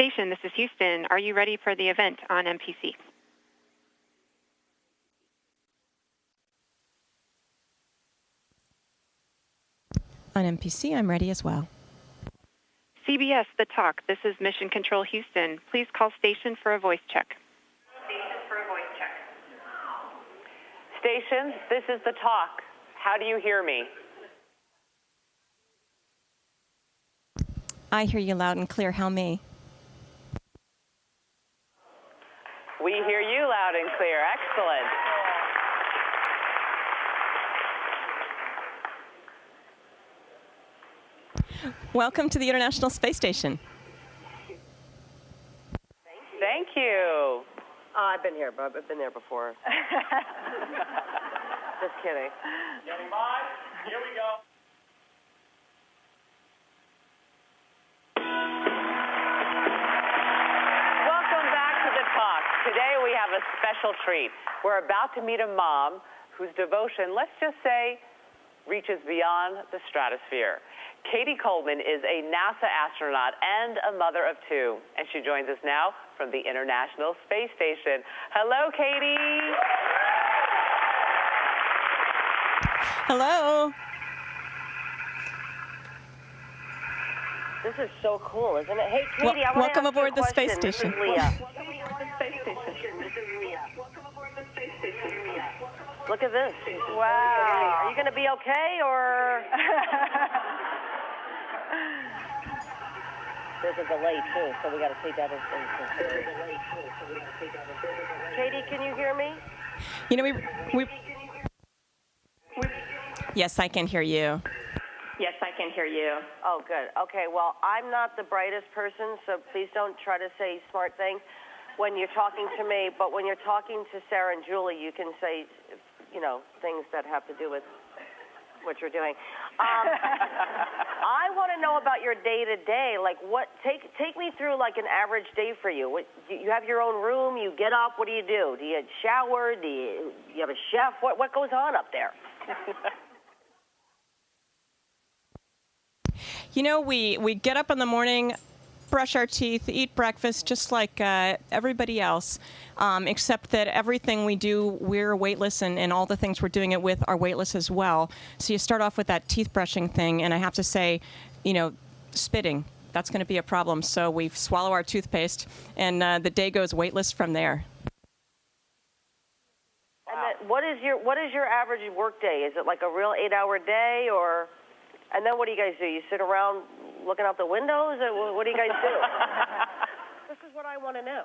Station, this is Houston. Are you ready for the event on MPC? On MPC, I'm ready as well. CBS, The Talk. This is Mission Control Houston. Please call station for a voice check. Station, this is The Talk. How do you hear me? I hear you loud and clear. How me? We hear you loud and clear. Excellent. Welcome to the International Space Station. Thank you. I've been here, but I've been there before. Just kidding. Getting by. Here we go. Welcome back to The Talk. Today we have a special treat. We're about to meet a mom whose devotion, let's just say, reaches beyond the stratosphere. Cady Coleman is a NASA astronaut and a mother of two, and she joins us now from the International Space Station. Hello, Cady. Hello. This is so cool, isn't it? Hey, Cady, I want welcome to ask aboard you a the space question. station. This is Leah. Look at this. Wow. Are you going to be okay, or? There's a delay, too, so we got to take that into consideration. Cady, can you hear me? You know, we Yes, I can hear you. Yes, I can hear you. Oh, good. Okay, well, I'm not the brightest person, so please don't try to say smart things when you're talking to me, but when you're talking to Sarah and Julie, you can say, you know, things that have to do with what you're doing. I want to know about your day-to-day. Like, take me through, like, an average day for you. You have your own room, you get up, what do? Do you shower? Do you have a chef? What goes on up there? You know, we get up in the morning, brush our teeth, eat breakfast, just like everybody else, except that everything we do, we're weightless, and all the things we're doing it with are weightless as well. So you start off with that teeth brushing thing, and I have to say, you know, spitting, that's going to be a problem. So we swallow our toothpaste, and the day goes weightless from there. And then what is your average work day? Is it like a real 8-hour day, or? And then what do you guys do? You sit around looking out the windows? Or what do you guys do? This is what I want to know.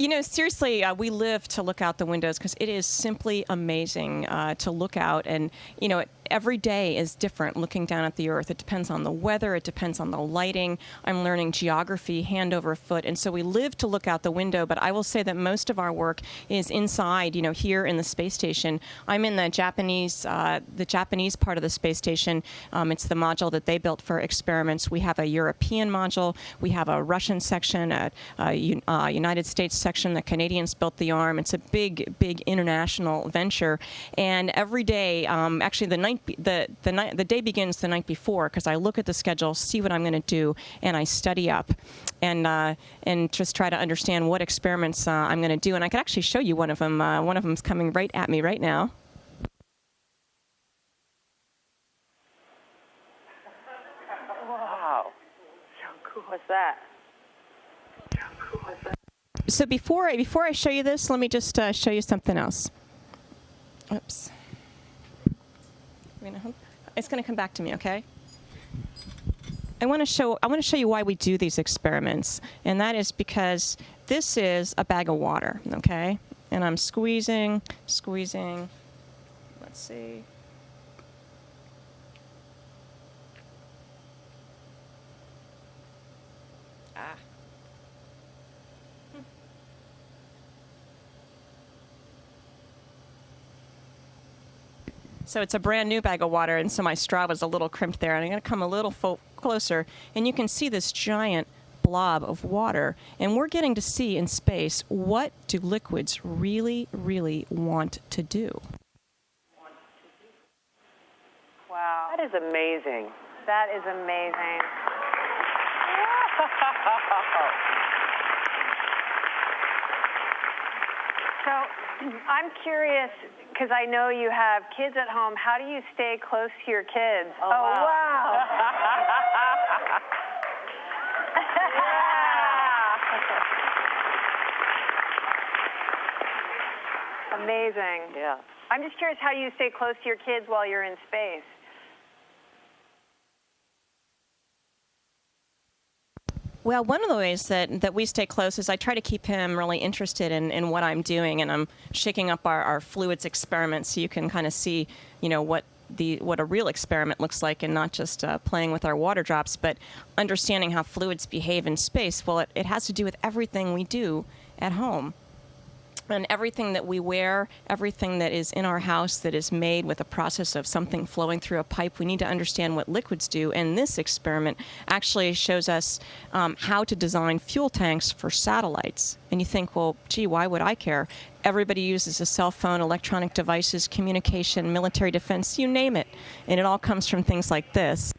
You know, seriously, we live to look out the windows because it is simply amazing to look out. And, you know, every day is different looking down at the Earth. It depends on the weather. It depends on the lighting. I'm learning geography hand over foot. And so we live to look out the window. But I will say that most of our work is inside, you know, here in the space station. I'm in the Japanese part of the space station. It's the module that they built for experiments. We have a European module. We have a Russian section, a United States section. The Canadians built the arm. It's a big, big international venture. And every day, actually the day begins the night before, because I look at the schedule, see what I'm going to do, and I study up and just try to understand what experiments I'm going to do. And I could actually show you one of them. One of them's coming right at me right now. Wow. So cool. What's that? So before I show you this, let me just show you something else. Oops. It's going to come back to me, okay? I want to show you why we do these experiments, and that is because this is a bag of water, okay? And I'm squeezing. Let's see. So it's a brand new bag of water, and so my straw was a little crimped there. And I'm going to come a little closer, and you can see this giant blob of water. And we're getting to see in space, what do liquids really, really want to do? Wow. That is amazing. That is amazing. So I'm curious, because I know you have kids at home. How do you stay close to your kids? Oh, wow. Amazing. Yeah. I'm just curious how you stay close to your kids while you're in space. Well, one of the ways that we stay close is I try to keep him really interested in what I'm doing, and I'm shaking up our fluids experiments so you can kind of see, what a real experiment looks like, and not just playing with our water drops, but understanding how fluids behave in space. Well, it has to do with everything we do at home. And everything that we wear, everything that is in our house that is made with a process of something flowing through a pipe, we need to understand what liquids do. And this experiment actually shows us how to design fuel tanks for satellites. And you think, well, gee, why would I care? Everybody uses a cell phone, electronic devices, communication, military defense, you name it. And it all comes from things like this.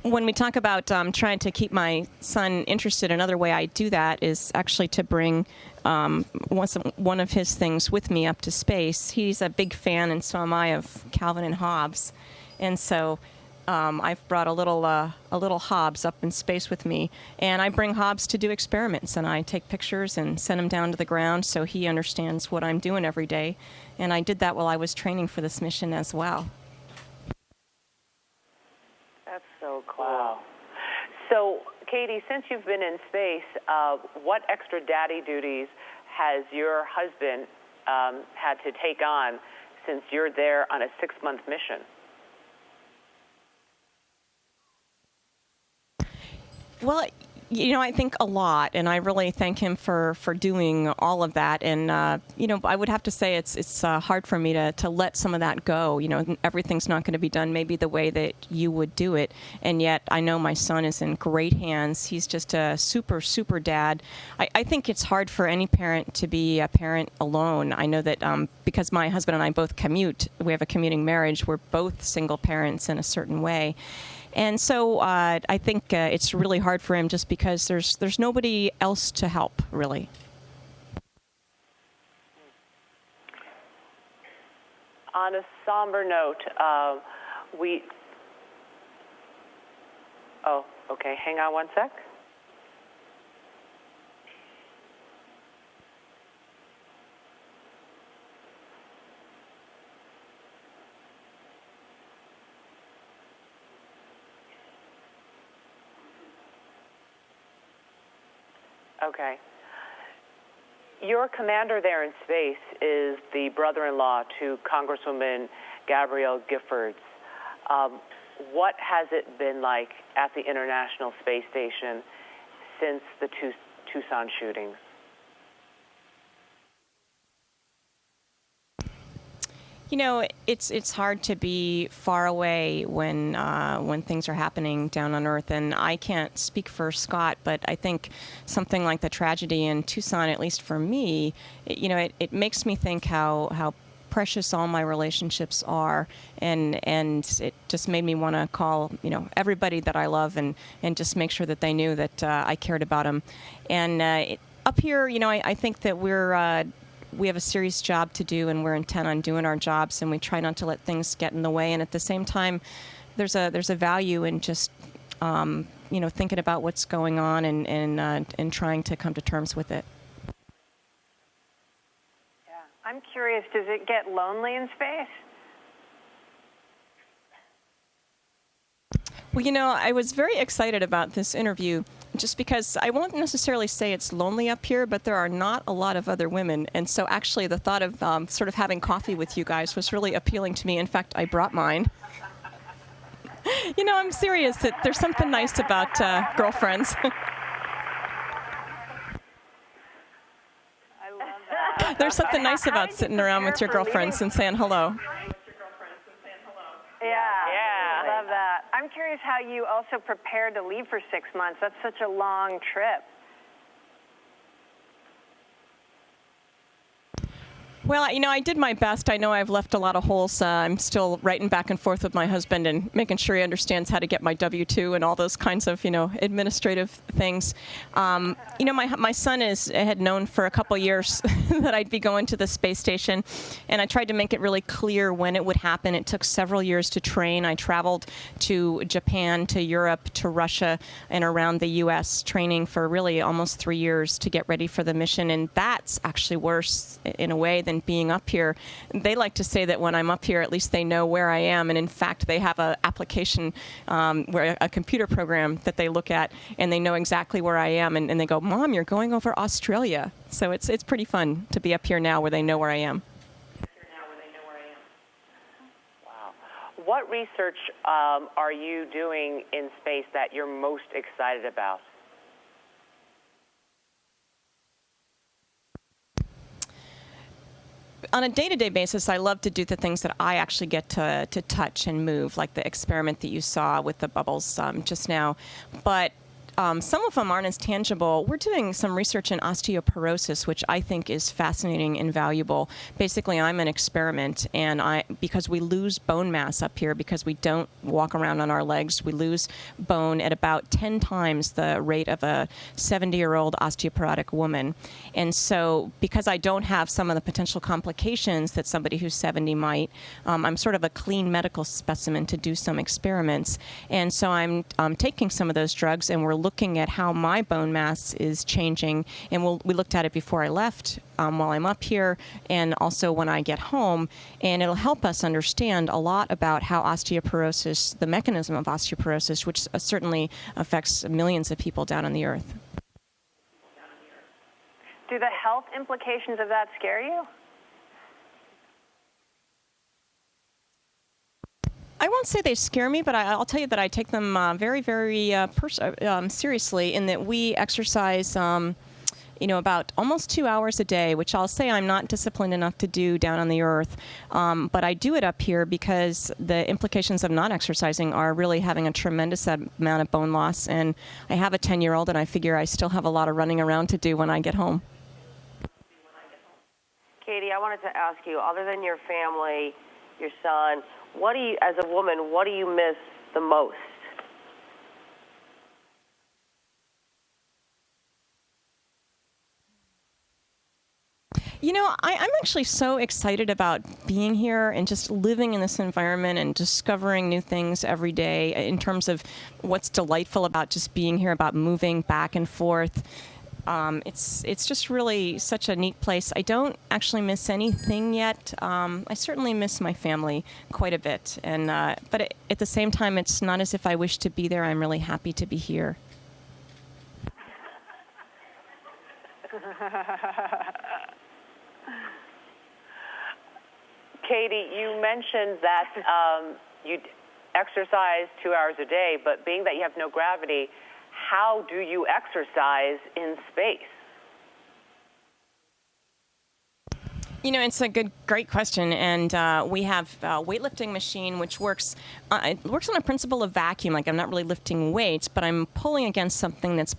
When we talk about trying to keep my son interested, another way I do that is actually to bring one of his things with me up to space. He's a big fan, and so am I, of Calvin and Hobbes. And so I've brought a little Hobbes up in space with me, and I bring Hobbes to do experiments, and I take pictures and send him down to the ground so he understands what I'm doing every day. And I did that while I was training for this mission as well. That's so cool. Wow. So, Cady, since you've been in space, what extra daddy duties has your husband had to take on since you're there on a 6-month mission? Well, I think a lot, and I really thank him for doing all of that. And, I would have to say it's hard for me to let some of that go. Everything's not going to be done maybe the way that you would do it. And yet I know my son is in great hands. He's just a super, super dad. I think it's hard for any parent to be a parent alone. I know that because my husband and I both commute, we have a commuting marriage, we're both single parents in a certain way. And so I think it's really hard for him just because there's nobody else to help, really. On a somber note, oh, okay, hang on one sec. Okay. Your commander there in space is the brother-in-law to Congresswoman Gabrielle Giffords. What has it been like at the International Space Station since the Tucson shootings? It's hard to be far away when things are happening down on Earth, and I can't speak for Scott, but I think something like the tragedy in Tucson, at least for me, it makes me think how precious all my relationships are, and it just made me want to call everybody that I love and just make sure that they knew that I cared about them. And up here, I think that we have a serious job to do, and we're intent on doing our jobs, and we try not to let things get in the way. And at the same time, there's a value in just thinking about what's going on and trying to come to terms with it. Yeah, I'm curious. Does it get lonely in space? Well, I was very excited about this interview just because I won't necessarily say it's lonely up here, but there are not a lot of other women. And so actually the thought of sort of having coffee with you guys was really appealing to me. In fact, I brought mine. I'm serious. There's something nice about girlfriends. I love that. There's something nice about sitting around with your girlfriends and saying hello. Yeah, love that. I'm curious how you also prepared to leave for 6 months. That's such a long trip. Well, I did my best. I know I've left a lot of holes. I'm still writing back and forth with my husband and making sure he understands how to get my W-2 and all those kinds of, administrative things. My son had known for a couple years that I'd be going to the space station, and I tried to make it really clear when it would happen. It took several years to train. I traveled to Japan, to Europe, to Russia, and around the U.S., training for really almost 3 years to get ready for the mission, and that's actually worse in a way than being up here. They like to say that when I'm up here, at least they know where I am, and in fact, they have an application, where a computer program that they look at, and they know exactly where I am, and they go, "Mom, you're going over Australia." So it's pretty fun to be up here now where they know where I am. Wow. What research are you doing in space that you're most excited about? On a day-to-day basis, I love to do the things that I actually get to touch and move, like the experiment that you saw with the bubbles just now. But some of them aren't as tangible. We're doing some research in osteoporosis, which I think is fascinating and valuable. Basically, I'm an experiment, and because we lose bone mass up here, because we don't walk around on our legs, we lose bone at about 10 times the rate of a 70-year-old osteoporotic woman. And so because I don't have some of the potential complications that somebody who's 70 might, I'm sort of a clean medical specimen to do some experiments. And so I'm taking some of those drugs, and we're looking at how my bone mass is changing, and we looked at it before I left, while I'm up here, and also when I get home, and it'll help us understand a lot about how osteoporosis, the mechanism of osteoporosis, which certainly affects millions of people down on the earth. Do the health implications of that scare you? I won't say they scare me, but I'll tell you that I take them very, very seriously, in that we exercise, about almost 2 hours a day, which I'll say I'm not disciplined enough to do down on the earth. But I do it up here because the implications of not exercising are really having a tremendous amount of bone loss. And I have a 10-year-old, and I figure I still have a lot of running around to do when I get home. Cady, I wanted to ask you, other than your family, your son, as a woman, what do you miss the most? I'm actually so excited about being here and just living in this environment and discovering new things every day in terms of what's delightful about just being here, about moving back and forth. It's just really such a neat place. I don't actually miss anything yet. I certainly miss my family quite a bit, but at the same time, it's not as if I wish to be there. I'm really happy to be here. Cady, you mentioned that you exercise 2 hours a day, but being that you have no gravity, how do you exercise in space? It's a great question, and we have a weightlifting machine which works. It works on a principle of vacuum. Like, I'm not really lifting weights, but I'm pulling against something that's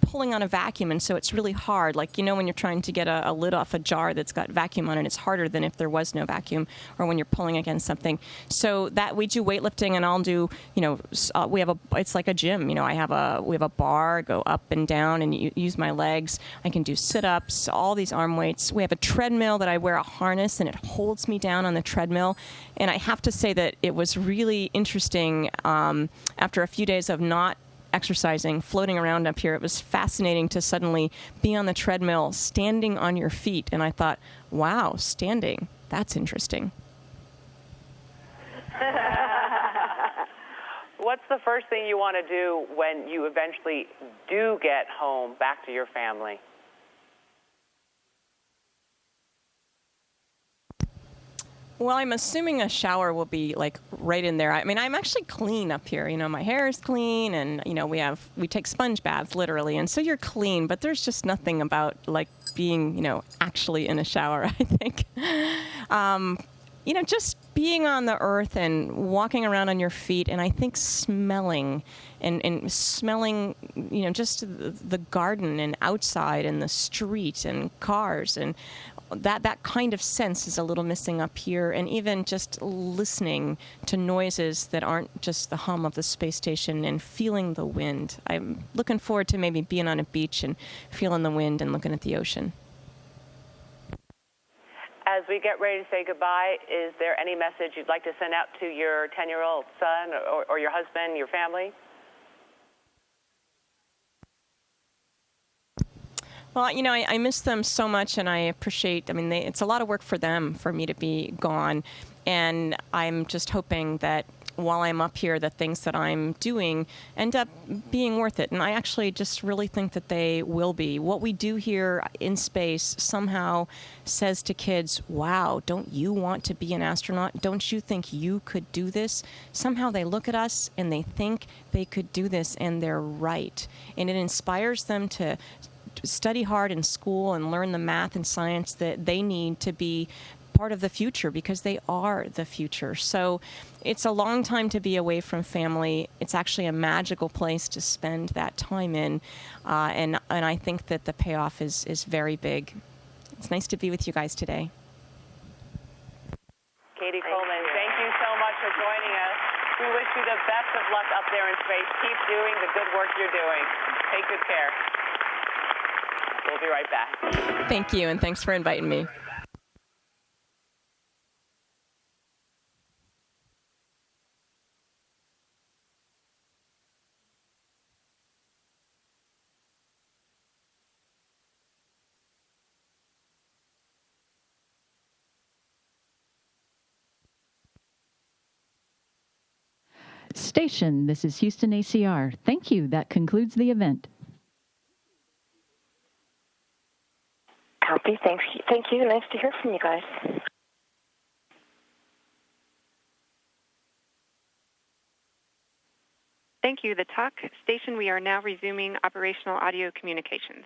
pulling on a vacuum, and so it's really hard. Like, when you're trying to get a lid off a jar that's got vacuum on it, it's harder than if there was no vacuum, or when you're pulling against something. So that we do weightlifting, and I'll do, it's like a gym. We have a bar, go up and down, and use my legs. I can do sit-ups, all these arm weights. We have a treadmill that I wear a harness, and it holds me down on the treadmill. And I have to say that it was really interesting after a few days of not exercising, floating around up here. It was fascinating to suddenly be on the treadmill, standing on your feet. And I thought, wow, standing, that's interesting. What's the first thing you want to do when you eventually do get home, back to your family? Well, I'm assuming a shower will be like right in there. I mean, I'm actually clean up here. My hair is clean, and we take sponge baths literally, and so you're clean. But there's just nothing about like being actually in a shower. I think, just being on the earth and walking around on your feet, and I think smelling and smelling, just the garden and outside and the street and cars and that kind of sense is a little missing up here, and even just listening to noises that aren't just the hum of the space station and feeling the wind. I'm looking forward to maybe being on a beach and feeling the wind and looking at the ocean. As we get ready to say goodbye, is there any message you'd like to send out to your 10-year-old son or your husband, your family? Well, I miss them so much, and I appreciate, it's a lot of work for them, for me to be gone. And I'm just hoping that while I'm up here, the things that I'm doing end up being worth it. And I actually just really think that they will be. What we do here in space somehow says to kids, wow, don't you want to be an astronaut? Don't you think you could do this? Somehow they look at us and they think they could do this, and they're right. And it inspires them to study hard in school and learn the math and science that they need to be part of the future, because they are the future. So it's a long time to be away from family. It's actually a magical place to spend that time in, and I think that the payoff is very big. It's nice to be with you guys today. Cady Coleman, thank you so much for joining us. We wish you the best of luck up there in space. Keep doing the good work you're doing. Take good care. We'll be right back. Thank you, and thanks for inviting me. Station, this is Houston ACR. Thank you. That concludes the event. Copy. Thank you. Nice to hear from you guys. Thank you. The talk station, we are now resuming operational audio communications.